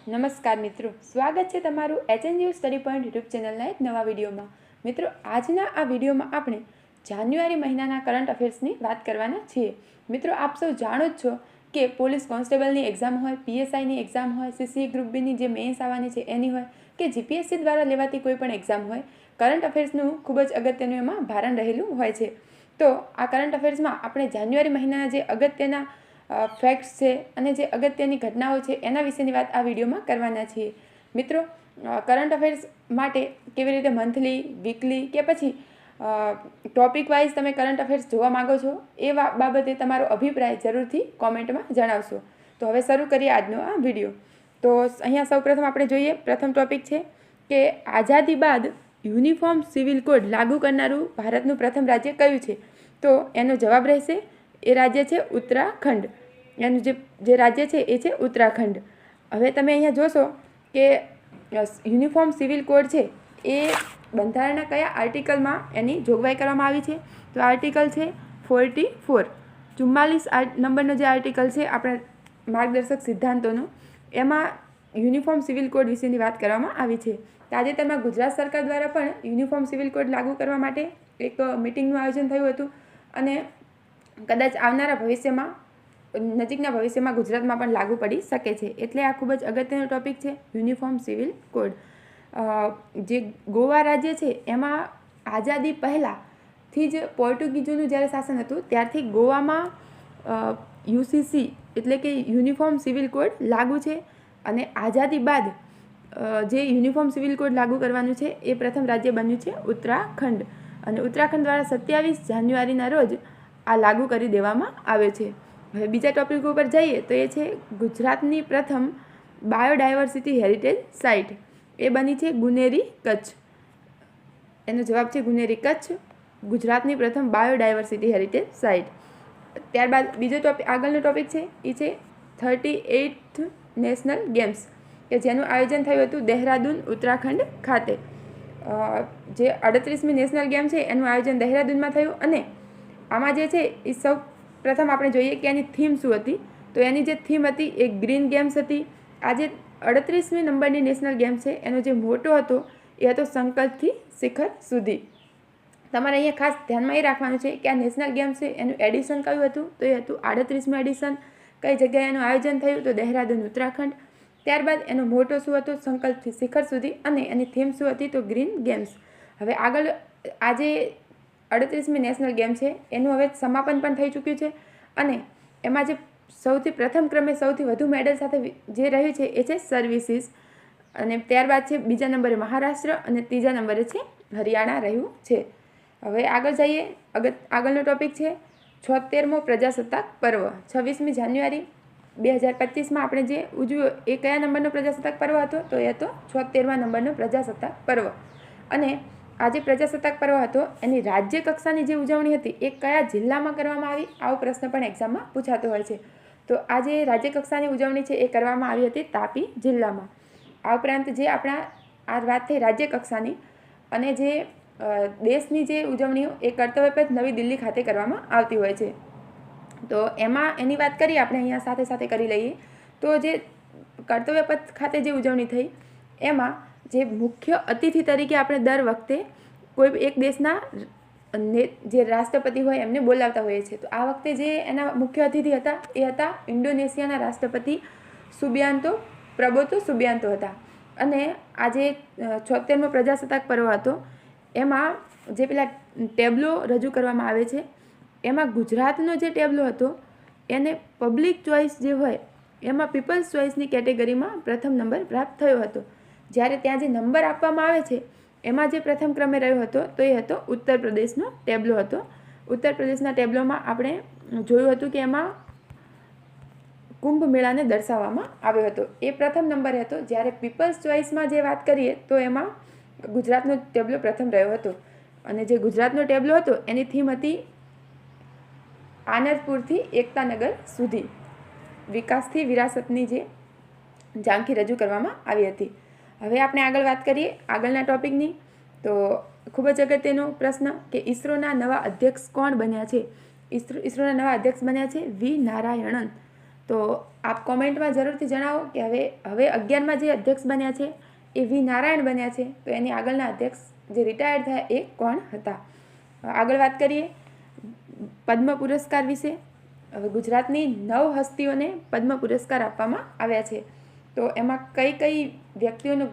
નમસ્કાર મિત્રો, સ્વાગત છે તમારું HNU સ્ટડી પોઈન્ટ યુટ્યુબ ચેનલના એક નવા વિડીયોમાં. મિત્રો, આજના આ વિડીયોમાં આપણે જાન્યુઆરી મહિનાના કરંટ અફેર્સની વાત કરવાના છીએ. મિત્રો, આપ સૌ જાણો જ છો કે પોલીસ કોન્સ્ટેબલની એક્ઝામ હોય, PSIની એક્ઝામ હોય, CCE ગ્રુપ બીની જે મેન્સ આવવાની છે એની હોય કે GPSC દ્વારા લેવાતી કોઈ પણ એક્ઝામ હોય, કરંટ અફેર્સનું ખૂબ જ અગત્યનું એમાં ભારણ રહેલું હોય છે. તો આ કરંટ અફેર્સમાં આપણે જાન્યુઆરી મહિનાના જે અગત્યના ફેક્ટ્સ છે અને જે અગત્યની ઘટનાઓ છે એના વિશેની વાત આ વિડીયોમાં કરવાના છીએ. મિત્રો, કરંટ અફેર્સ માટે કેવી રીતે મંથલી, વીકલી કે પછી ટોપિક વાઇઝ તમે કરંટ અફેર્સ જોવા માગો છો એ બાબતે તમારો અભિપ્રાય જરૂરથી કોમેન્ટમાં જણાવશો. તો હવે શરૂ કરીએ આજનો આ વિડીયો. તો અહીંયા સૌપ્રથમ આપણે જોઈએ, પ્રથમ ટોપિક છે કે આઝાદી બાદ યુનિફોર્મ સિવિલ કોડ લાગુ કરનારું ભારતનું પ્રથમ રાજ્ય કયું છે? તો એનો જવાબ રહેશે એ રાજ્ય છે ઉત્તરાખંડ. એનું જે રાજ્ય છે એ છે ઉત્તરાખંડ. હવે તમે અહીંયા જોશો કે યુનિફોર્મ સિવિલ કોડ છે એ બંધારણના કયા આર્ટિકલમાં એની જોગવાઈ કરવામાં આવી છે? તો આર્ટિકલ છે 44. 44 નંબરનો જે આર્ટિકલ છે આપણા માર્ગદર્શક સિદ્ધાંતોનો, એમાં યુનિફોર્મ સિવિલ કોડ વિશેની વાત કરવામાં આવી છે. તાજેતરમાં ગુજરાત સરકાર દ્વારા પણ યુનિફોર્મ સિવિલ કોડ લાગુ કરવા માટે એક મિટિંગનું આયોજન થયું હતું અને કદાચ આવનારા ભવિષ્યમાં, નજીકના ભવિષ્યમાં ગુજરાતમાં પણ લાગુ પડી શકે છે. એટલે આ ખૂબ જ અગત્યનો ટોપિક છે, યુનિફોર્મ સિવિલ કોડ. જે ગોવા રાજ્ય છે એમાં આઝાદી પહેલાંથી જ પોર્ટુગીઝોનું જ્યારે શાસન હતું ત્યારથી ગોવામાં UCC એટલે કે યુનિફોર્મ સિવિલ કોડ લાગુ છે. અને આઝાદી બાદ જે યુનિફોર્મ સિવિલ કોડ લાગુ કરવાનું છે એ પ્રથમ રાજ્ય બન્યું છે ઉત્તરાખંડ. અને ઉત્તરાખંડ દ્વારા 27 જાન્યુઆરીના રોજ આ લાગુ કરી દેવામાં આવે છે. હવે બીજા ટોપિક ઉપર જઈએ તો એ છે ગુજરાતની પ્રથમ બાયોડાયવર્સિટી હેરિટેજ સાઇટ. એ બની છે ગુનેરી, કચ્છ. એનો જવાબ છે ગુનેરી, કચ્છ, ગુજરાતની પ્રથમ બાયોડાયવર્સિટી હેરિટેજ સાઇટ. ત્યારબાદ બીજો ટોપિક, આગળનો ટોપિક છે એ છે 38th નેશનલ ગેમ્સ, કે જેનું આયોજન થયું હતું દહેરાદૂન, ઉત્તરાખંડ ખાતે. જે 38મી નેશનલ ગેમ છે એનું આયોજન દહેરાદૂનમાં થયું. અને આમાં જે છે એ સૌ પ્રથમ આપણે જોઈએ કે એની થીમ શું હતી. તો એની જે થીમ હતી એ ગ્રીન ગેમ્સ હતી. આ જે 38મી નંબરની નેશનલ ગેમ છે એનો જે મોટો હતો એ હતો સંકલ્પથી શિખર સુધી. તમારે અહીંયા ખાસ ધ્યાનમાં એ રાખવાનું છે કે આ નેશનલ ગેમ છે એનું એડિશન કયું હતું? તો એ હતું 38મી એડિશન. કઈ જગ્યાએ એનું આયોજન થયું? તો દહેરાદૂન, ઉત્તરાખંડ. ત્યારબાદ એનો મોટો શું હતો? સંકલ્પથી શિખર સુધી. અને એની થીમ શું હતી? તો ગ્રીન ગેમ્સ. હવે આગળ આજે 38મી નેશનલ ગેમ છે એનું હવે સમાપન પણ થઈ ચૂક્યું છે. અને એમાં જે સૌથી પ્રથમ ક્રમે સૌથી વધુ મેડલ સાથે જે રહ્યું છે એ છે સર્વિસીસ. અને ત્યારબાદ છે બીજા નંબરે મહારાષ્ટ્ર અને ત્રીજા નંબરે છે હરિયાણા રહ્યું છે. હવે આગળ જઈએ, આગળનો ટોપિક છે 76મો પ્રજાસત્તાક પર્વ. 26મી જાન્યુઆરી 2025માં આપણે જે ઉજવ્યો એ કયા નંબરનો પ્રજાસત્તાક પર્વ હતો? તો એ હતો 76મા નંબરનો પ્રજાસત્તાક પર્વ. અને આ જે પ્રજાસત્તાક પર્વ હતો એની રાજ્ય કક્ષાની જે ઉજવણી હતી એ કયા જિલ્લામાં કરવામાં આવી? આવો પ્રશ્ન પણ એક્ઝામમાં પૂછાતો હોય છે. તો આ જે રાજ્ય કક્ષાની ઉજવણી છે એ કરવામાં આવી હતી તાપી જિલ્લામાં. આ ઉપરાંત જે આપણા આ વાત થઈ રાજ્ય કક્ષાની, અને જે દેશની જે ઉજવણીઓ એ કર્તવ્યપથ નવી દિલ્હી ખાતે કરવામાં આવતી હોય છે. તો એમાં એની વાત કરીએ આપણે અહીંયા સાથે સાથે કરી લઈએ. તો જે કર્તવ્યપથ ખાતે જે ઉજવણી થઈ એમાં જે મુખ્ય અતિથિ તરીકે આપણે દર વખતે કોઈ એક દેશના જે રાષ્ટ્રપતિ હોય એમને બોલાવતા હોઈએ છીએ. તો આ વખતે જે એના મુખ્ય અતિથિ હતા એ હતા ઇન્ડોનેશિયાના રાષ્ટ્રપતિ સુબિયાન્તો પ્રબોતો સુબિયાન્તો હતા. અને આ જે 76મો પ્રજાસત્તાક પર્વ હતો એમાં જે પેલા ટેબ્લો રજૂ કરવામાં આવે છે એમાં ગુજરાતનો જે ટેબ્લો હતો એને પબ્લિક ચોઇસ જે હોય એમાં પીપલ્સ ચોઇસની કેટેગરીમાં પ્રથમ નંબર પ્રાપ્ત થયો હતો. જ્યારે ત્યાં જે નંબર આપવામાં આવે છે એમાં જે પ્રથમ ક્રમે રહ્યો હતો તો એ હતો ઉત્તર પ્રદેશનો ટેબ્લો હતો. ઉત્તર પ્રદેશના ટેબ્લોમાં આપણે જોયું હતું કે એમાં કુંભ મેળાને દર્શાવવામાં આવ્યો હતો, એ પ્રથમ નંબરે હતો. જ્યારે પીપલ્સ ચોઇસમાં જે વાત કરીએ તો એમાં ગુજરાતનો ટેબ્લો પ્રથમ રહ્યો હતો. અને જે ગુજરાતનો ટેબ્લો હતો એની થીમ હતી આનંદપુરથી એકતાનગર સુધી, વિકાસથી વિરાસતની જે ઝાંખી રજૂ કરવામાં આવી હતી. હવે આપણે આગળ વાત કરીએ આગળના ટોપિકની. તો ખૂબ જ અગત્યનો પ્રશ્ન કે ઇસરોના નવા અધ્યક્ષ કોણ બન્યા છે? ઇસરોના નવા અધ્યક્ષ બન્યા છે વી નારાયણન. તો આપ કોમેન્ટમાં જરૂરથી જણાવો કે હવે 11માં જે અધ્યક્ષ બન્યા છે એ વી નારાયણ બન્યા છે, તો એની આગળના અધ્યક્ષ જે રિટાયર્ડ થયા એ કોણ હતા. આગળ વાત કરીએ પદ્મ પુરસ્કાર વિશે. હવે ગુજરાતની 9 હસ્તીઓને પદ્મ પુરસ્કાર આપવામાં આવ્યા છે. તો એમાં કઈ કઈ વ્યક્તિઓનો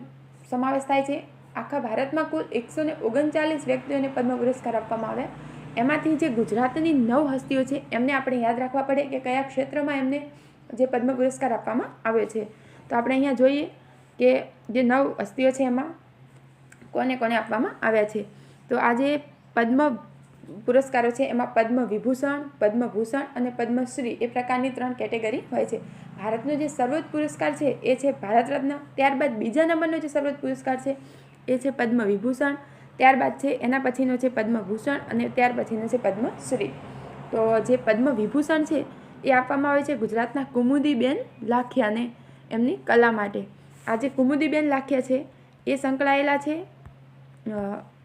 સમાવેશ થાય છે? આખા ભારતમાં કુલ 139 વ્યક્તિઓને પદ્મ પુરસ્કાર આપવામાં આવ્યા. એમાંથી જે ગુજરાતની 9 હસ્તીઓ છે એમને આપણે યાદ રાખવા પડે કે કયા ક્ષેત્રમાં એમને જે પદ્મ પુરસ્કાર આપવામાં આવ્યો છે. તો આપણે અહીંયા જોઈએ કે જે 9 હસ્તીઓ છે એમાં કોને કોને આપવામાં આવ્યા છે. તો આ જે પદ્મ પુરસ્કારો છે એમાં પદ્મ વિભૂષણ, પદ્મભૂષણ અને પદ્મશ્રી એ પ્રકારની 3 કેટેગરી હોય છે. ભારતનો જે સર્વોચ્ચ પુરસ્કાર છે એ છે ભારત રત્ન. ત્યારબાદ બીજા નંબરનો જે સર્વોચ્ચ પુરસ્કાર છે એ છે પદ્મ વિભૂષણ. ત્યારબાદ છે એના પછીનો છે પદ્મભૂષણ અને ત્યાર પછીનો છે પદ્મશ્રી. તો જે પદ્મ વિભૂષણ છે એ આપવામાં આવે છે ગુજરાતના કુમુદીબેન લાખિયાને એમની કલા માટે. આ જે કુમુદીબેન લાખિયા છે એ સંકળાયેલા છે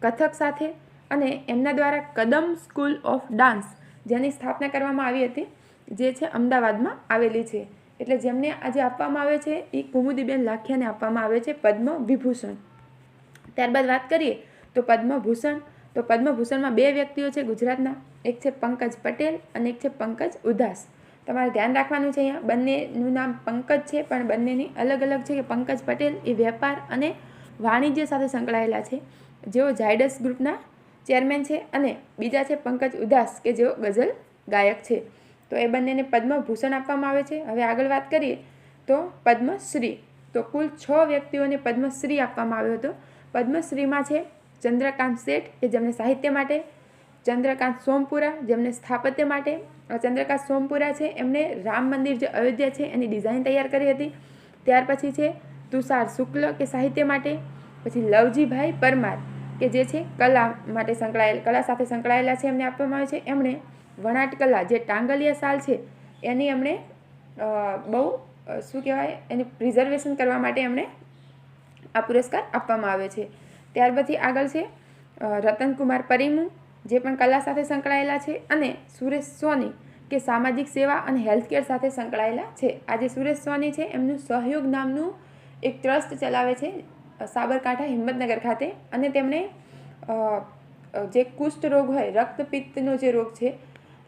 કથક સાથે અને એમના દ્વારા કદમ સ્કૂલ ઓફ ડાન્સ જેની સ્થાપના કરવામાં આવી હતી જે છે અમદાવાદમાં આવેલી છે. એટલે જેમને આજે આપવામાં આવે છે એ કુમુદીબેન લાખિયાને આપવામાં આવે છે પદ્મ વિભૂષણ. ત્યારબાદ વાત કરીએ તો પદ્મભૂષણ. તો પદ્મભૂષણમાં 2 વ્યક્તિઓ છે ગુજરાતના, એક છે પંકજ પટેલ અને એક છે પંકજ ઉધાસ. તમારે ધ્યાન રાખવાનું છે અહીંયા બંનેનું નામ પંકજ છે પણ બંનેની અલગ અલગ છે કે પંકજ પટેલ એ વેપાર અને વાણિજ્ય સાથે સંકળાયેલા છે, જેઓ ઝાયડસ ગ્રુપના ચેરમેન છે, અને બીજા છે પંકજ ઉધાસ કે જેઓ ગઝલ ગાયક છે. તો એ બંનેને પદ્મભૂષણ આપવામાં આવે છે. હવે આગળ વાત કરીએ તો પદ્મશ્રી. તો કુલ 6 વ્યક્તિઓને પદ્મશ્રી આપવામાં આવ્યો હતો. પદ્મશ્રીમાં છે ચંદ્રકાંત શેઠ કે જેમને સાહિત્ય માટે, ચંદ્રકાંત સોમપુરા જેમને સ્થાપત્ય માટે. ચંદ્રકાંત સોમપુરા છે એમણે રામ મંદિર જે અયોધ્યા છે એની ડિઝાઇન તૈયાર કરી હતી. ત્યાર પછી છે તુષાર શુક્લ કે સાહિત્ય માટે. પછી લવજીભાઈ પરમાર કે જે છે કલા માટે કલા સાથે સંકળાયેલા છે, એમને આપવામાં આવે છે. એમણે વણાટ કલા જે ટાંગલિયા શાલ છે એની એમણે બહુ શું કહેવાય એની પ્રિઝર્વેશન કરવા માટે એમણે આ પુરસ્કાર આપવામાં આવે છે. ત્યાર પછી આગળ છે રતનકુમાર પરિમુ જે પણ કલા સાથે સંકળાયેલા છે, અને સુરેશ સોની કે સામાજિક સેવા અને હેલ્થકેર સાથે સંકળાયેલા છે. આજે સુરેશ સોની છે એમનું સહયોગ નામનું એક ટ્રસ્ટ ચલાવે છે સાબરકાંઠા હિંમતનગર ખાતે, અને તેમણે જે કુષ્ઠ રોગ હોય, રક્તપિત્તનો જે રોગ છે,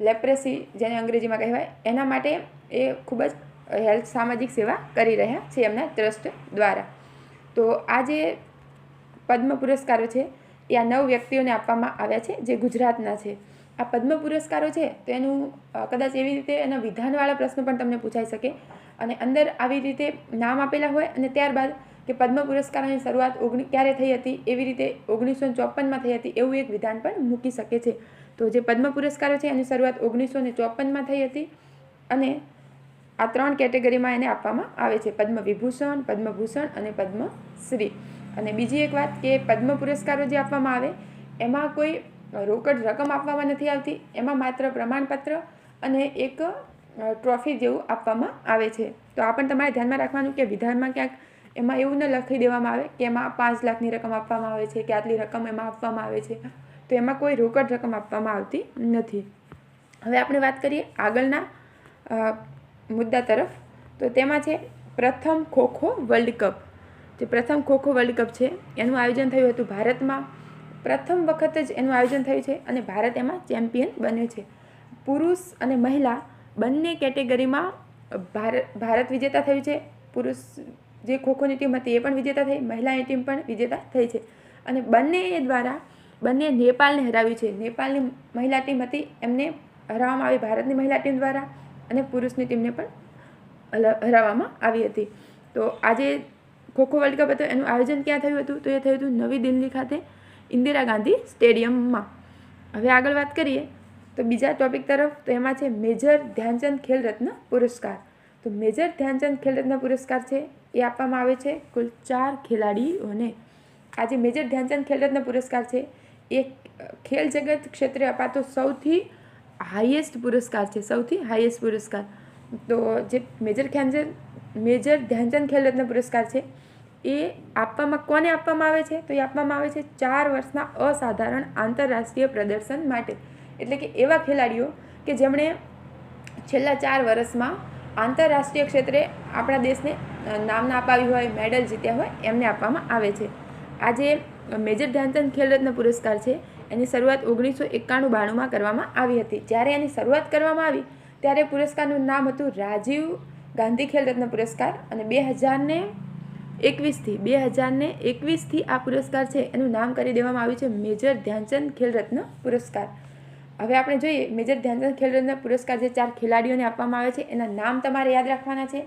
લેપ્રેસી જેને અંગ્રેજીમાં કહેવાય, એના માટે એ ખૂબ જ સામાજિક સેવા કરી રહ્યા છે એમના ટ્રસ્ટ દ્વારા. તો આ જે પદ્મ પુરસ્કારો છે એ આ 9 વ્યક્તિઓને આપવામાં આવ્યા છે જે ગુજરાતના છે. આ પદ્મ પુરસ્કારો છે તો એનું કદાચ એવી રીતે એના વિધાનવાળા પ્રશ્નો પણ તમને પૂછાઈ શકે, અને અંદર આવી રીતે નામ આપેલા હોય અને ત્યારબાદ કે પદ્મ પુરસ્કારોની શરૂઆત ક્યારે થઈ હતી, એવી રીતે 1954માં થઈ હતી એવું એક વિધાન પણ મૂકી શકે છે. તો જે પદ્મ પુરસ્કારો છે એની શરૂઆત 1954માં થઈ હતી, અને આ 3 કેટેગરીમાં એને આપવામાં આવે છે: પદ્મ વિભૂષણ, પદ્મભૂષણ અને પદ્મશ્રી. અને બીજી એક વાત કે પદ્મ પુરસ્કારો જે આપવામાં આવે એમાં કોઈ રોકડ રકમ આપવામાં નથી આવતી, એમાં માત્ર પ્રમાણપત્ર અને એક ટ્રોફી જેવું આપવામાં આવે છે. તો આ પણ તમારે ધ્યાનમાં રાખવાનું કે વિધાનમાં ક્યાંક એમાં એવું ન લખી દેવામાં આવે કે એમાં 5 લાખની રકમ આપવામાં આવે છે કે આટલી રકમ એમાં આપવામાં આવે છે. તો એમાં કોઈ રોકડ રકમ આપવામાં આવતી નથી. હવે આપણે વાત કરીએ આગળના મુદ્દા તરફ. તો તેમાં છે પ્રથમ ખોખો વર્લ્ડ કપ. જે પ્રથમ ખોખો વર્લ્ડ કપ છે એનું આયોજન થયું હતું ભારતમાં. પ્રથમ વખત જ એનું આયોજન થયું છે અને ભારત એમાં ચેમ્પિયન બન્યું છે. પુરુષ અને મહિલા બંને કેટેગરીમાં ભારત વિજેતા થયું છે. પુરુષ જે ખોખોની ટીમ હતી એ પણ વિજેતા થઈ, મહિલાની ટીમ પણ વિજેતા થઈ છે. અને બંને નેપાળને હરાવ્યું છે. નેપાળની મહિલા ટીમ હતી એમને હરાવવામાં આવી ભારતની મહિલા ટીમ દ્વારા, અને પુરુષની ટીમને પણ હરાવવામાં આવી હતી. તો આજે ખોખો વર્લ્ડ કપ હતો એનું આયોજન ક્યાં થયું હતું? તો એ થયું હતું નવી દિલ્હી ખાતે ઇન્દિરા ગાંધી સ્ટેડિયમમાં. હવે આગળ વાત કરીએ તો બીજા ટોપિક તરફ. તો એમાં છે મેજર ધ્યાનચંદ ખેલ રત્ન પુરસ્કાર. તો મેજર ધ્યાનચંદ ખેલ રત્ન પુરસ્કાર છે એ આપવામાં આવે છે કુલ 4 ખેલાડીઓને. આ જે મેજર ધ્યાનચંદ ખેલ રત્ન પુરસ્કાર છે એ ખેલ જગત ક્ષેત્રે અપાતો સૌથી હાઈએસ્ટ પુરસ્કાર છે, સૌથી હાઈએસ્ટ પુરસ્કાર. તો જે મેજર ધ્યાનચંદ ખેલ રત્ન પુરસ્કાર છે એ કોને આપવામાં આવે છે? તો એ આપવામાં આવે છે 4 વર્ષના અસાધારણ આંતરરાષ્ટ્રીય પ્રદર્શન માટે. એટલે કે એવા ખેલાડીઓ કે જેમણે છેલ્લા 4 વર્ષમાં આંતરરાષ્ટ્રીય ક્ષેત્રે આપણા દેશને નામના અપાવી હોય, મેડલ જીત્યા હોય એમને આપવામાં આવે છે. આજે મેજર ધ્યાનચંદ ખેલરત્ન પુરસ્કાર છે એની શરૂઆત 1991-92માં કરવામાં આવી હતી. જ્યારે એની શરૂઆત કરવામાં આવી ત્યારે પુરસ્કારનું નામ હતું રાજીવ ગાંધી ખેલરત્ન પુરસ્કાર અને 2021થી આ પુરસ્કાર છે એનું નામ કરી દેવામાં આવ્યું છે મેજર ધ્યાનચંદ ખેલરત્ન પુરસ્કાર. હવે આપણે જોઈએ મેજર ધ્યાનચંદ ખેલરત્ન પુરસ્કાર જે 4 ખેલાડીઓને આપવામાં આવે છે એના નામ તમારે યાદ રાખવાના છે.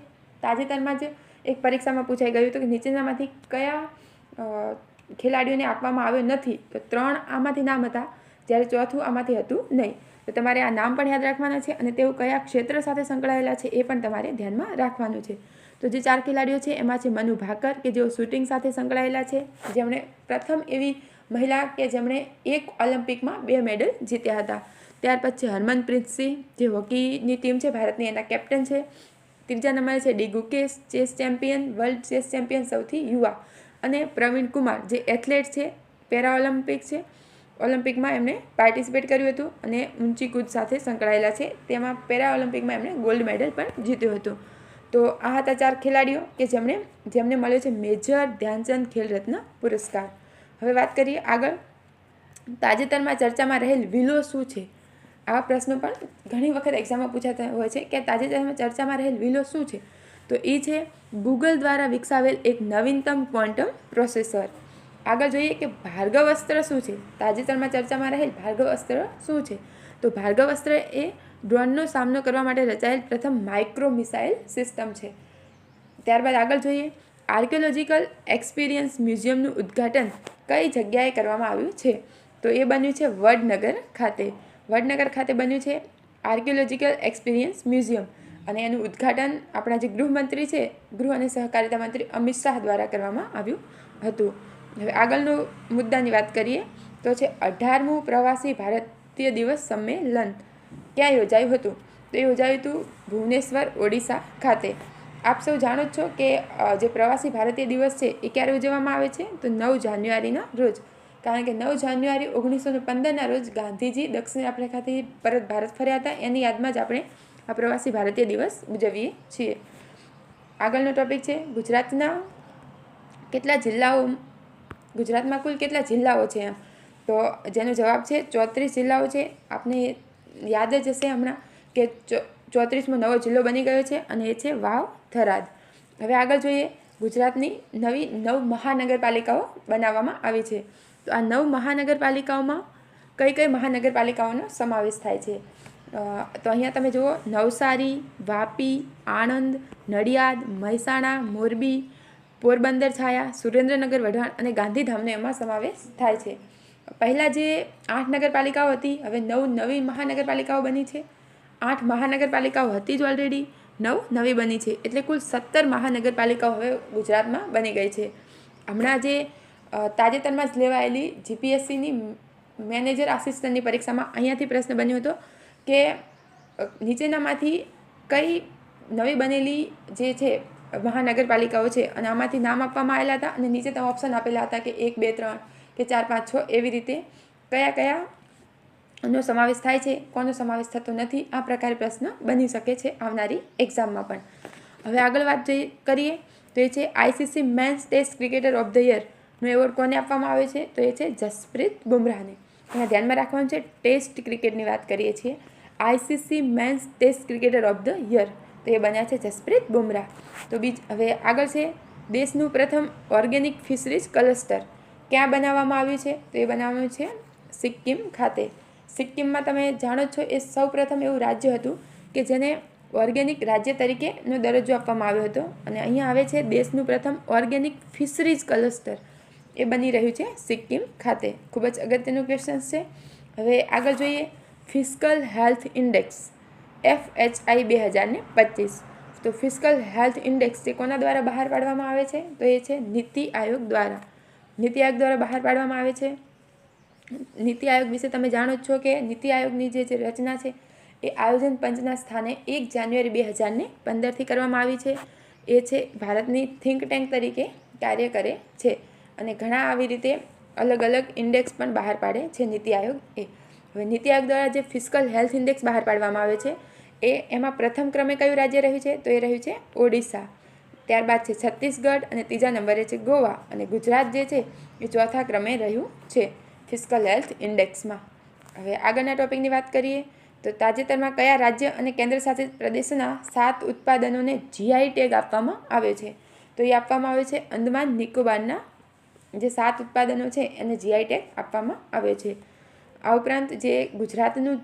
તાજેતરમાં જ એક પરીક્ષામાં પૂછાઈ ગયું હતું કે નીચેનામાંથી કયા ખેલાડીઓને આપવામાં આવ્યો નથી, તો 3 આમાંથી નામ હતા, જ્યારે ચોથું આમાંથી હતું નહીં. તો તમારે આ નામ પણ યાદ રાખવાના છે અને તેઓ કયા ક્ષેત્ર સાથે સંકળાયેલા છે એ પણ તમારે ધ્યાનમાં રાખવાનું છે. તો જે 4 ખેલાડીઓ છે એમાં છે મનુ ભાકર કે જેઓ શૂટિંગ સાથે સંકળાયેલા છે, જેમણે પ્રથમ એવી મહિલા કે જેમણે એક ઓલિમ્પિકમાં 2 મેડલ જીત્યા હતા. ત્યાર પછી હરમનપ્રીત સિંહ જે હોકીની ટીમ છે ભારતની એના કેપ્ટન છે. ત્રીજા નંબરે છે D Gukesh, chess champion, world chess champion સૌથી યુવા. અને પ્રવીણ કુમાર જે એથ્લેટ છે, પેરાઓલિમ્પિક છે, ઓલિમ્પિકમાં એમણે પાર્ટિસિપેટ કર્યું હતું અને ઊંચી કૂદ સાથે સંકળાયેલા છે. તેમાં પેરાઓલિમ્પિકમાં એમણે ગોલ્ડ મેડલ પણ જીત્યું હતું. તો આ હતા 4 ખેલાડીઓ કે જેમને મળ્યો છે મેજર ધ્યાનચંદ ખેલરત્ન પુરસ્કાર. હવે વાત કરીએ આગળ. તાજેતરમાં ચર્ચામાં રહેલ વિલો શું છે? આવા પ્રશ્નો પણ ઘણી વખત એક્ઝામમાં પૂછાતા હોય છે કે તાજેતરમાં ચર્ચામાં રહેલ વિલો શું છે? તો એ છે ગૂગલ દ્વારા વિકસાવેલ એક નવીનતમ ક્વોન્ટમ પ્રોસેસર. આગળ જોઈએ કે ભાર્ગવ અસ્ત્ર શું છે? તાજેતરમાં ચર્ચામાં રહેલ ભાર્ગવ અસ્ત્ર શું છે? તો ભાર્ગવ અસ્ત્ર એ ડ્રોનનો સામનો કરવા માટે રચાયેલ પ્રથમ માઇક્રો મિસાઇલ સિસ્ટમ છે. ત્યારબાદ આગળ જોઈએ આર્કિયોલોજીકલ એક્સપિરિયન્સ મ્યુઝિયમનું ઉદ્ઘાટન કઈ જગ્યાએ કરવામાં આવ્યું છે? તો એ બન્યું છે વડનગર ખાતે. વડનગર ખાતે બન્યું છે આર્કિયોલોજીકલ એક્સપિરિયન્સ મ્યુઝિયમ અને એનું ઉદ્ઘાટન આપણા જે ગૃહમંત્રી છે, ગૃહ અને સહકારિતા મંત્રી અમિત શાહ દ્વારા કરવામાં આવ્યું હતું. હવે આગળનો મુદ્દાની વાત કરીએ તો છે 18મું પ્રવાસી ભારતીય દિવસ સંમેલન ક્યાં યોજાયું હતું? તો એ યોજાયું હતું ભુવનેશ્વર, ઓડિશા ખાતે. આપ સૌ જાણો જ છો કે જે પ્રવાસી ભારતીય દિવસ છે એ ક્યારે ઉજવવામાં આવે છે? તો 9 જાન્યુઆરીના રોજ. કારણ કે 9 જાન્યુઆરી 1915ના રોજ ગાંધીજી દક્ષિણ આફ્રિકાથી પરત ભારત ફર્યા હતા. એની યાદમાં જ આપણે આ પ્રવાસી ભારતીય દિવસ ઉજવીએ છીએ. આગળનો ટોપિક છે ગુજરાતમાં કુલ કેટલા જિલ્લાઓ છે? તો જેનો જવાબ છે 34 જિલ્લાઓ છે. આપને યાદ જ હશે હમણાં કે 34મો નવો જિલ્લો બની ગયો છે અને એ છે વાવ થરાદ. હવે આગળ જોઈએ ગુજરાતની નવી 9 મહાનગરપાલિકાઓ બનાવવામાં આવી છે. તો આ 9 મહાનગરપાલિકાઓમાં કઈ મહાનગરપાલિકાઓનો સમાવેશ થાય છે? તો અહીંયા તમે જુઓ નવસારી, વાપી, આણંદ, નડિયાદ, મહેસાણા, મોરબી, પોરબંદર છાયા, સુરેન્દ્રનગર વઢવાણ અને ગાંધીધામનો એમાં સમાવેશ થાય છે. પહેલાં જે 8 નગરપાલિકાઓ હતી, હવે 9 નવી મહાનગરપાલિકાઓ બની છે. 8 મહાનગરપાલિકાઓ હતી જ ઓલરેડી, 9 નવી બની છે. એટલે કુલ 17 મહાનગરપાલિકાઓ હવે ગુજરાતમાં બની ગઈ છે. હમણાં જે તાજેતરમાં જ લેવાયેલી જીપીએસસીની મેનેજર આસિસ્ટન્ટની પરીક્ષામાં અહીંયાથી પ્રશ્ન બન્યો હતો કે નીચેનામાંથી કઈ નવી બનેલી જે છે મહાનગરપાલિકાઓ છે અને આમાંથી નામ આપવામાં આવેલા હતા અને નીચે તમે ઓપ્શન આપેલા હતા કે 1, 2, 3 કે 4, 5, 6 એવી રીતે કયાનો સમાવેશ થાય છે, કોનો સમાવેશ થતો નથી. આ પ્રકારે પ્રશ્ન બની શકે છે આવનારી એક્ઝામમાં પણ. હવે આગળ વાત કરીએ તો એ છે ICC men's test cricketer of the યરનો એવોર્ડ કોને આપવામાં આવે છે? તો એ છે જસપ્રીત બુમરાહને. એમાં ધ્યાનમાં રાખવાનું છે ટેસ્ટ ક્રિકેટની વાત કરીએ છીએ. ICC men's test cricketer of the year તો એ બન્યા છે જસપ્રીત બુમરાહ. તો હવે આગળ છે દેશનું પ્રથમ ઓર્ગેનિક ફિશરીઝ ક્લસ્ટર ક્યાં બનાવવામાં આવ્યું છે? તો એ બનાવવામાં છે સિક્કિમ ખાતે. સિક્કિમમાં તમે જાણો છો એ સૌ પ્રથમ એવું રાજ્ય હતું કે જેને ઓર્ગેનિક રાજ્ય તરીકેનો દરજ્જો આપવામાં આવ્યો હતો અને અહીંયા આવે છે દેશનું પ્રથમ ઓર્ગેનિક ફિશરીઝ ક્લસ્ટર એ બની રહ્યું છે સિક્કિમ ખાતે. ખૂબ જ અગત્યનું ક્વેશ્ચન છે. હવે આગળ જોઈએ ફિસ્કલ હેલ્થ ઇન્ડેક્સ FHI 2025. તો ફિસ્કલ હેલ્થ ઇન્ડેક્સ તે કોના દ્વારા બહાર પાડવામાં આવે છે? તો એ છે નીતિ આયોગ દ્વારા. નીતિ આયોગ દ્વારા બહાર પાડવામાં આવે છે. નીતિ આયોગ વિશે તમે જાણો જ છો કે નીતિ આયોગની જે રચના છે એ આયોજન પંચના સ્થાને 1 જાન્યુઆરી 2015થી કરવામાં આવી છે. એ છે ભારતની થિંક ટેન્ક તરીકે કાર્ય કરે છે અને ઘણા આવી રીતે અલગ અલગ ઇન્ડેક્સ પણ બહાર પાડે છે નીતિ આયોગ એ. હવે નીતિ આયોગ દ્વારા જે ફિસ્કલ હેલ્થ ઇન્ડેક્સ બહાર પાડવામાં આવે છે એમાં પ્રથમ ક્રમે કયું રાજ્ય રહ્યું છે? તો એ રહ્યું છે ઓડિશા. ત્યારબાદ છે છત્તીસગઢ અને ત્રીજા નંબરે છે ગોવા, અને ગુજરાત જે છે એ ચોથા ક્રમે રહ્યું છે ફિસ્કલ હેલ્થ ઇન્ડેક્સમાં. હવે આગળના ટોપિકની વાત કરીએ તો તાજેતરમાં કયા રાજ્ય અને કેન્દ્રશાસિત પ્રદેશના 7 ઉત્પાદનોને જીઆઈ ટેગ આપવામાં આવ્યો છે? તો એ આપવામાં આવે છે અંદમાન નિકોબારના જે 7 ઉત્પાદનો છે એને જીઆઈ ટેગ આપવામાં આવ્યો છે. આ ઉપરાંત જે ગુજરાતનું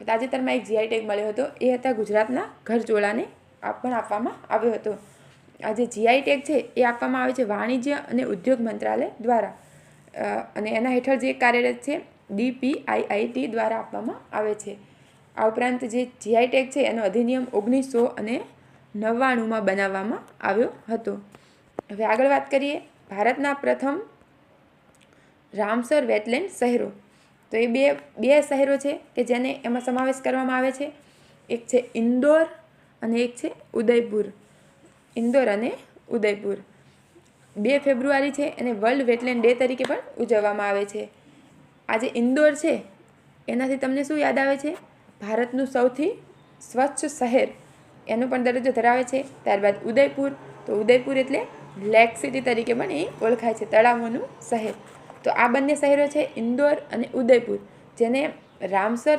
તાજેતરમાં એક જીઆઈ ટેગ મળ્યો હતો એ હતા ગુજરાતના ઘરચોળાને પણ આપવામાં આવ્યો હતો. આ જે જીઆઈ ટેગ છે એ આપવામાં આવે છે વાણિજ્ય અને ઉદ્યોગ મંત્રાલય દ્વારા, અને એના હેઠળ જે કાર્યરત છે DPIIT દ્વારા આપવામાં આવે છે. આ ઉપરાંત જે જીઆઈ ટેગ છે એનો અધિનિયમ 1999માં બનાવવામાં આવ્યો હતો. હવે આગળ વાત કરીએ ભારતના પ્રથમ રામસર વેટલેન્ડ શહેરો. તો એ બે શહેરો છે કે જેને એમાં સમાવેશ કરવામાં આવે છે. એક છે ઇન્દોર અને એક છે ઉદયપુર. ઇન્દોર અને ઉદયપુર. 2 ફેબ્રુઆરી છે એને વર્લ્ડ વેટલેન્ડ ડે તરીકે પણ ઉજવવામાં આવે છે. આ જે ઇન્દોર છે એનાથી તમને શું યાદ આવે છે? ભારતનું સૌથી સ્વચ્છ શહેર એનો પણ દરજ્જો ધરાવે છે. ત્યારબાદ ઉદયપુર, તો ઉદયપુર એટલે લેક સિટી તરીકે પણ એ ઓળખાય છે, તળાવોનું શહેર. તો આ બંને શહેરો છે ઇન્દોર અને ઉદયપુર, જેને રામસર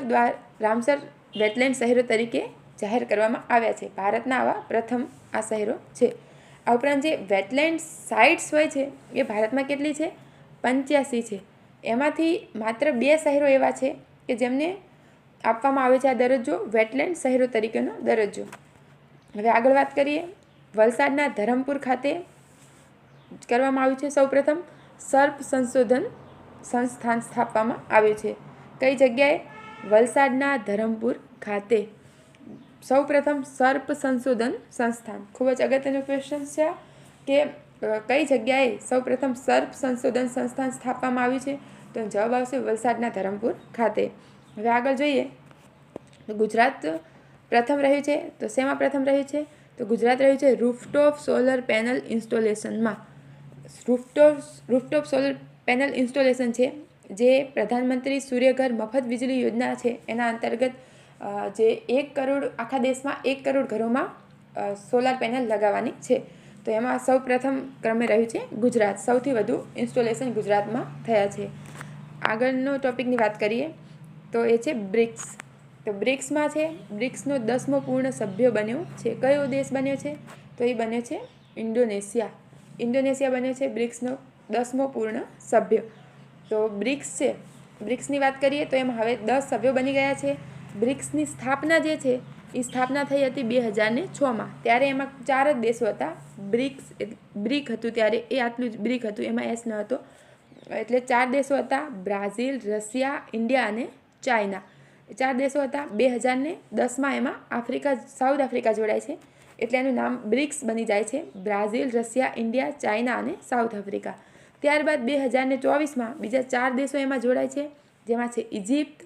વેટલેન્ડ શહેરો તરીકે જાહેર કરવામાં આવ્યા છે. ભારતના આવા પ્રથમ આ શહેરો છે. આ ઉપરાંત જે વેટલેન્ડ સાઇટ્સ હોય છે એ ભારતમાં કેટલી છે? 85 છે. એમાંથી માત્ર 2 શહેરો એવા છે કે જેમને આપવામાં આવે છે આ દરજ્જો, વેટલેન્ડ શહેરો તરીકેનો દરજ્જો. હવે આગળ વાત કરીએ વલસાડના ધરમપુર ખાતે કરવામાં આવ્યું છે સૌપ્રથમ સર્પ સંશોધન સંસ્થાન સ્થાપવામાં આવ્યું છે. કઈ જગ્યાએ? વલસાડના ધરમપુર ખાતે સૌપ્રથમ સર્પ સંશોધન સંસ્થાન. ખૂબ જ અગત્યનો ક્વેશ્ચન છે કે કઈ જગ્યાએ સૌપ્રથમ સર્પ સંશોધન સંસ્થાન સ્થાપવામાં આવ્યું છે? તો જવાબ આવશે વલસાડના ધરમપુર ખાતે. હવે આગળ જોઈએ તો ગુજરાત પ્રથમ રહ્યું છે. તો શેમાં પ્રથમ રહ્યું છે? તો ગુજરાત રહ્યું છે રૂફટોપ સોલર પેનલ ઇન્સ્ટોલેશનમાં. રૂફટોપ સોલર પેનલ ઇન્સ્ટોલેશન છે જે પ્રધાનમંત્રી સૂર્યઘર મફત વીજળી યોજના છે એના અંતર્ગત જે 1 કરોડ આખા દેશમાં 1 કરોડ ઘરોમાં સોલાર પેનલ લગાવવાની છે. તો એમાં સૌ પ્રથમ ક્રમે રહ્યું છે ગુજરાત. સૌથી વધુ ઇન્સ્ટોલેશન ગુજરાતમાં થયા છે. આગળનો ટોપિકની વાત કરીએ તો એ છે બ્રિક્સ. તો બ્રિક્સમાં છે બ્રિક્સનો 10મો પૂર્ણ સભ્ય બન્યો છે. કયો દેશ બન્યો છે? તો એ બન્યો છે ઇન્ડોનેશિયા. ઇન્ડોનેશિયા બન્યો છે બ્રિક્સનો 10મો પૂર્ણ સભ્ય. તો બ્રિક્સ છે, બ્રિક્સની વાત કરીએ તો એમાં હવે 10 સભ્યો બની ગયા છે. બ્રિક્સની સ્થાપના જે છે એ સ્થાપના થઈ હતી 2006માં. ત્યારે એમાં 4 જ દેશો હતા. બ્રિક હતું ત્યારે એ આટલું જ બ્રિક હતું, એમાં એસ ન હતો. એટલે 4 દેશો હતા: બ્રાઝિલ, રશિયા, ઇન્ડિયા અને ચાઇના. 4 દેશો હતા. 2010માં એમાં સાઉથ આફ્રિકા જોડાય છે એટલે એનું નામ બ્રિક્સ બની જાય છે. બ્રાઝિલ, રશિયા, ઇન્ડિયા, ચાઇના અને સાઉથ આફ્રિકા. ત્યારબાદ 2024માં બીજા 4 દેશો એમાં જોડાય છે, જેમાં છે ઇજિપ્ત,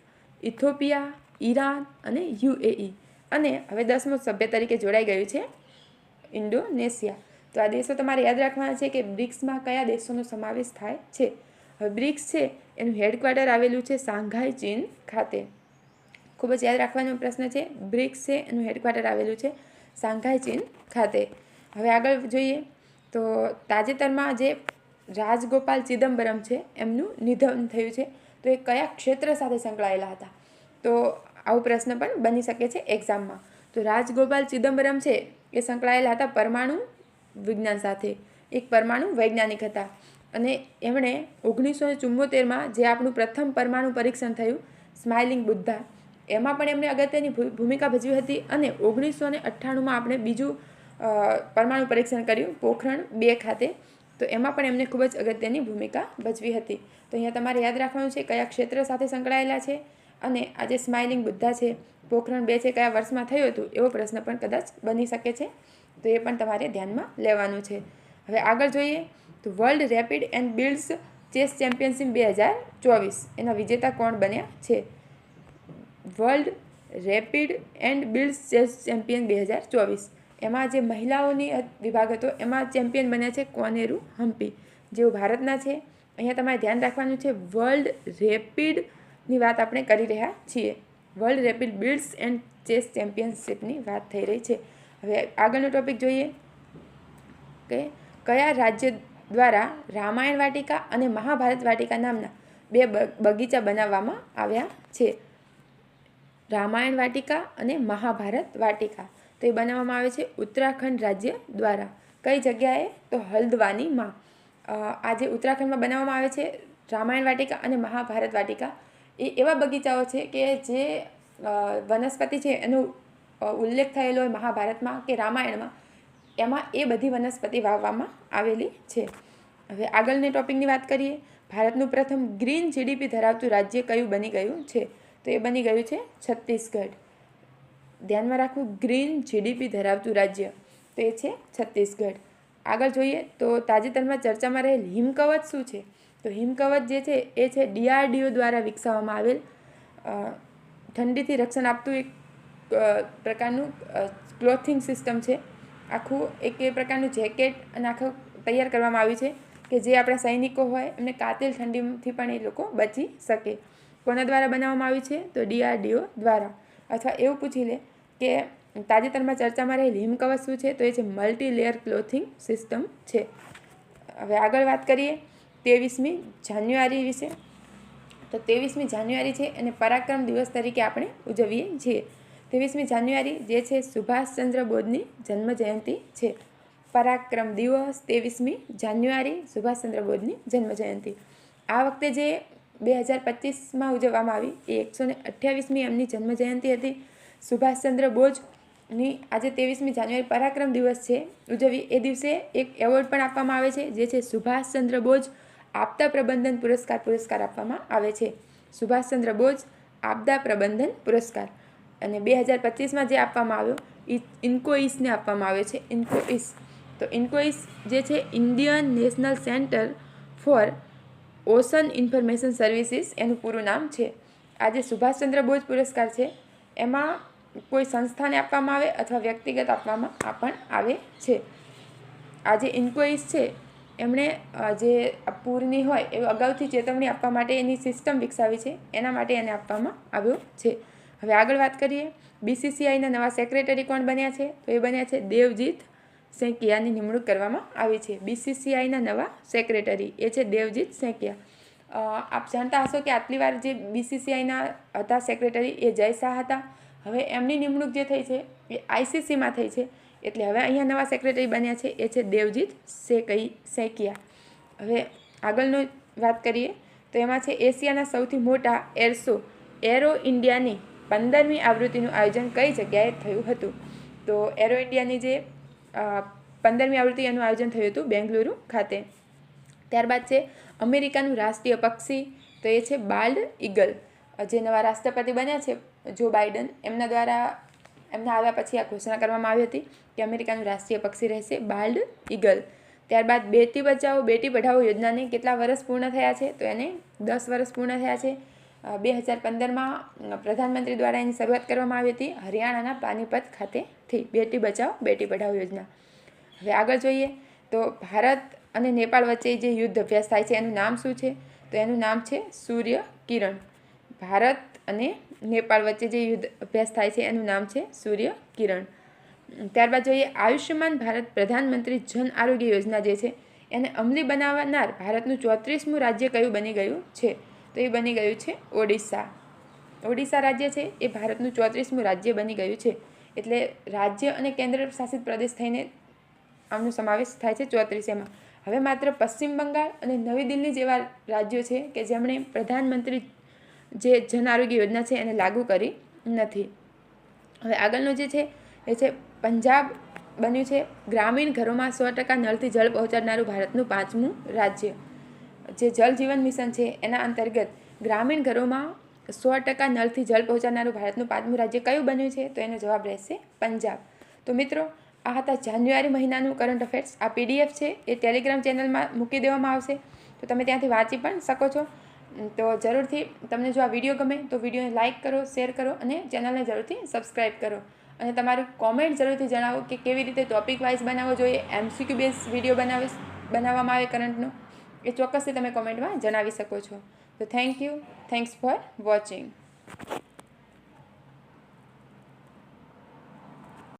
ઇથોપિયા, ઈરાન અને UAE. અને હવે 10મો સભ્ય તરીકે જોડાઈ ગયું છે ઇન્ડોનેશિયા. તો આ દેશો તમારે યાદ રાખવાના છે કે બ્રિક્સમાં કયા દેશોનો સમાવેશ થાય છે. હવે બ્રિક્સ છે એનું હેડક્વાર્ટર આવેલું છે શાંઘાઈ, ચીન ખાતે. ખૂબ જ યાદ રાખવાનો પ્રશ્ન છે. બ્રિક્સ છે એનું હેડક્વાર્ટર આવેલું છે શાંઘાઈ, ચીન ખાતે. હવે આગળ જોઈએ તો તાજેતરમાં જે રાજગોપાલ ચિદમ્બરમ છે એમનું નિધન થયું છે. તો એ કયા ક્ષેત્ર સાથે સંકળાયેલા હતા? તો આવો પ્રશ્ન પણ બની શકે છે એક્ઝામમાં. તો રાજગોપાલ ચિદમ્બરમ છે એ સંકળાયેલા હતા પરમાણુ વિજ્ઞાન સાથે. એક પરમાણુ વૈજ્ઞાનિક હતા અને એમણે 1974માં જે આપણું પ્રથમ પરમાણુ પરીક્ષણ થયું સ્માઇલિંગ બુદ્ધા, એમાં પણ એમણે અગત્યની ભૂમિકા ભજવી હતી. અને 1998માં આપણે બીજું પરમાણુ પરીક્ષણ કર્યું પોખરણ 2 ખાતે. તો એમાં પણ એમને ખૂબ જ અગત્યની ભૂમિકા ભજવી હતી. તો અહીંયા તમારે યાદ રાખવાનું છે કયા ક્ષેત્ર સાથે સંકળાયેલા છે. અને આ જે સ્માઇલિંગ બુદ્ધા છે, પોખરણ 2 છે, કયા વર્ષમાં થયું હતું એવો પ્રશ્ન પણ કદાચ બની શકે છે. તો એ પણ તમારે ધ્યાનમાં લેવાનું છે. હવે આગળ જોઈએ તો world rapid and blitz chess championship 2024 એના વિજેતા કોણ બન્યા છે? World rapid and blitz chess champion 2024 એમાં જે મહિલાઓની વિભાગ હતો એમાં ચેમ્પિયન બન્યા છે કોનેરુ હમ્પી, જેઓ ભારતના છે. અહીંયા તમારે ધ્યાન રાખવાનું છે વર્લ્ડ રેપિડની વાત આપણે કરી રહ્યા છીએ. World rapid builds and chess ચેમ્પિયનશિપની વાત થઈ રહી છે. હવે આગળનો ટોપિક જોઈએ કે કયા રાજ્ય દ્વારા રામાયણ વાટિકા અને મહાભારત વાટિકા નામના 2 બગીચા બનાવવામાં આવ્યા છે. રામાયણ વાટિકા અને મહાભારત વાટિકા તો એ બનાવવામાં આવે છે ઉત્તરાખંડ રાજ્ય દ્વારા. કઈ જગ્યાએ? તો હલ્દવાનીમાં. આ જે ઉત્તરાખંડમાં બનાવવામાં આવે છે રામાયણ વાટિકા અને મહાભારત વાટિકા, એ એવા બગીચાઓ છે કે જે વનસ્પતિ છે એનો ઉલ્લેખ થયેલો હોય મહાભારતમાં કે રામાયણમાં, એમાં એ બધી વનસ્પતિ વાવવામાં આવેલી છે. હવે આગળની ટોપિકની વાત કરીએ. ભારતનું પ્રથમ ગ્રીન જીડીપી ધરાવતું રાજ્ય કયું બની ગયું છે? તો એ બની ગયું છે છત્તીસગઢ. ધ્યાનમાં રાખવું, ગ્રીન જીડીપી ધરાવતું રાજ્ય તો એ છે છત્તીસગઢ. આગળ જોઈએ તો તાજેતરમાં ચર્ચામાં રહેલ હિમકવચ શું છે? તો હિમકવચ જે છે એ છે DRDO દ્વારા વિકસાવવામાં આવેલ ઠંડીથી રક્ષણ આપતું એક પ્રકારનું ક્લોથિંગ સિસ્ટમ છે. આખું એક એ પ્રકારનું જેકેટ અને આખું તૈયાર કરવામાં આવ્યું છે કે જે આપણા સૈનિકો હોય એમને કાતિલ ઠંડીથી પણ એ લોકો બચી શકે. કોના દ્વારા બનાવવામાં આવ્યું છે? તો DRDO દ્વારા. અથવા એવું પૂછી લે કે તાજેતરમાં ચર્ચામાં રહેલ હિમકવચ શું છે? તો એ છે મલ્ટી લેયર ક્લોથિંગ સિસ્ટમ છે. હવે આગળ વાત કરીએ 23મી જાન્યુઆરી વિશે. તો 23મી જાન્યુઆરી છે એને પરાક્રમ દિવસ તરીકે આપણે ઉજવીએ છીએ. 23મી જાન્યુઆરી જે છે સુભાષચંદ્ર બોઝની જન્મ જયંતિ છે. પરાક્રમ દિવસ 23મી જાન્યુઆરી સુભાષચંદ્ર બોઝની જન્મ જયંતિ. આ વખતે જે 2025માં ઉજવવામાં આવી એ 128મી એમની જન્મ જયંતિ હતી. સુભાષચંદ્ર બોઝની આજે 23મી જાન્યુઆરી પરાક્રમ દિવસ છે ઉજવી. એ દિવસે એક એવોર્ડ પણ આપવામાં આવે છે જે છે સુભાષચંદ્ર બોઝ આપદા પ્રબંધન પુરસ્કાર આપવામાં આવે છે. સુભાષચંદ્ર બોઝ આપદા પ્રબંધન પુરસ્કાર. અને 2025માં જે આપવામાં આવ્યો એ ઇન્કોઇસને આપવામાં આવ્યો છે. ઇન્કોઇસ. તો ઇન્કોઇસ જે છે Indian national centre for ocean information services એનું પૂરું નામ છે. આ જે સુભાષચંદ્ર બોઝ પુરસ્કાર છે એમાં કોઈ સંસ્થાને આપવામાં આવે અથવા વ્યક્તિગત આપવામાં પણ આવે છે. આ જે ઇન્કોઇસ છે એમણે જે પૂરની હોય એ અગાઉથી ચેતવણી આપવા માટે એની સિસ્ટમ વિકસાવી છે, એના માટે એને આપવામાં આવ્યો છે. હવે આગળ વાત કરીએ BCCIના નવા સેક્રેટરી કોણ બન્યા છે? તો એ બન્યા છે દેવજીત સૈકિયાની નિમણૂક કરવામાં આવી છે. BCCIના નવા સેક્રેટરી એ છે દેવજીત સૈકિયા. આપ જાણતા હશો કે આટલી વાર જે BCCIના હતા સેક્રેટરી એ જય શાહ હતા. હવે એમની નિમણૂક જે થઈ છે એ ICCમાં થઈ છે, એટલે હવે અહીંયા નવા સેક્રેટરી બન્યા છે એ છે દેવજીત સૈકિયા. હવે આગળનો વાત કરીએ તો એમાં છે એશિયાના સૌથી મોટા એરો ઇન્ડિયાની 15મી આવૃત્તિનું આયોજન કઈ જગ્યાએ થયું હતું? તો એરો ઇન્ડિયાની જે 15મી આવૃત્તિ એનું આયોજન થયું હતું બેંગલુરુ ખાતે. ત્યારબાદ છે અમેરિકાનું રાષ્ટ્રીય પક્ષી તો એ છે બાલ્ડ ઈગલ. જે નવા રાષ્ટ્રપતિ બન્યા છે જો બાઇડન, એમના દ્વારા એમના આવ્યા પછી આ ઘોષણા કરવામાં આવી હતી કે અમેરિકાનું રાષ્ટ્રીય પક્ષી રહેશે બાલ્ડ ઈગલ. ત્યારબાદ બેટી બચાવો બેટી પઢાઓ યોજનાને કેટલા વર્ષ પૂર્ણ થયા છે? તો એને 10 વર્ષ પૂર્ણ થયા છે. 2015માં પ્રધાનમંત્રી દ્વારા એની શરૂઆત કરવામાં આવી હતી હરિયાણાના પાનીપત ખાતેથી બેટી બચાવો બેટી પઢાઓ યોજના. હવે આગળ જોઈએ તો ભારત અને નેપાળ વચ્ચે જે યુદ્ધ અભ્યાસ થાય છે એનું નામ શું છે? તો એનું નામ છે સૂર્ય કિરણ. ભારત અને નેપાળ વચ્ચે જે યુદ્ધ અભ્યાસ થાય છે એનું નામ છે સૂર્ય કિરણ. ત્યારબાદ જોઈએ આયુષ્યમાન ભારત પ્રધાનમંત્રી જન આરોગ્ય યોજના જે છે એને અમલી બનાવનાર ભારતનું 34મું રાજ્ય કયું બની ગયું છે? તો એ બની ગયું છે ઓડિશા. ઓડિશા રાજ્ય છે એ ભારતનું 34મું રાજ્ય બની ગયું છે. એટલે રાજ્ય અને કેન્દ્ર શાસિત પ્રદેશ થઈને આમનો સમાવેશ થાય છે 34 એમાં. હવે માત્ર પશ્ચિમ બંગાળ અને નવી દિલ્હી જેવા રાજ્યો છે કે જેમણે પ્રધાનમંત્રી જે જન આરોગ્ય યોજના છે એને લાગુ કરી નથી. હવે આગળનું જે છે એ છે પંજાબ બન્યું છે ગ્રામીણ ઘરોમાં 100% નળથી જળ પહોંચાડનારું ભારતનું 5મું રાજ્ય. જે જલ જીવન મિશન છે એના અંતર્ગત ગ્રામીણ ઘરોમાં 100% નળથી જળ પહોંચાડનારું ભારતનું 5મું રાજ્ય કયું બન્યું છે? તો એનો જવાબ રહેશે પંજાબ. તો મિત્રો આ હતા જાન્યુઆરી મહિનાનું કરંટ અફેર્સ. આ PDF છે એ ટેલિગ્રામ ચેનલમાં મૂકી દેવામાં આવશે, તો તમે ત્યાંથી વાંચી પણ શકો છો. તો જરૂરથી તમને જો આ વિડીયો ગમે તો વિડીયોને લાઇક કરો, શેર કરો અને ચેનલને જરૂરથી સબસ્ક્રાઈબ કરો. અને તમારું કોમેન્ટ જરૂરથી જણાવો કે કેવી રીતે ટોપિક વાઇઝ બનાવવો જોઈએ, MCQ બેઝ વિડીયો બનાવવામાં આવે કરંટનો, એ ચોક્કસથી તમે કોમેન્ટમાં જણાવી શકો છો. તો થેન્ક્સ ફોર વોચિંગ.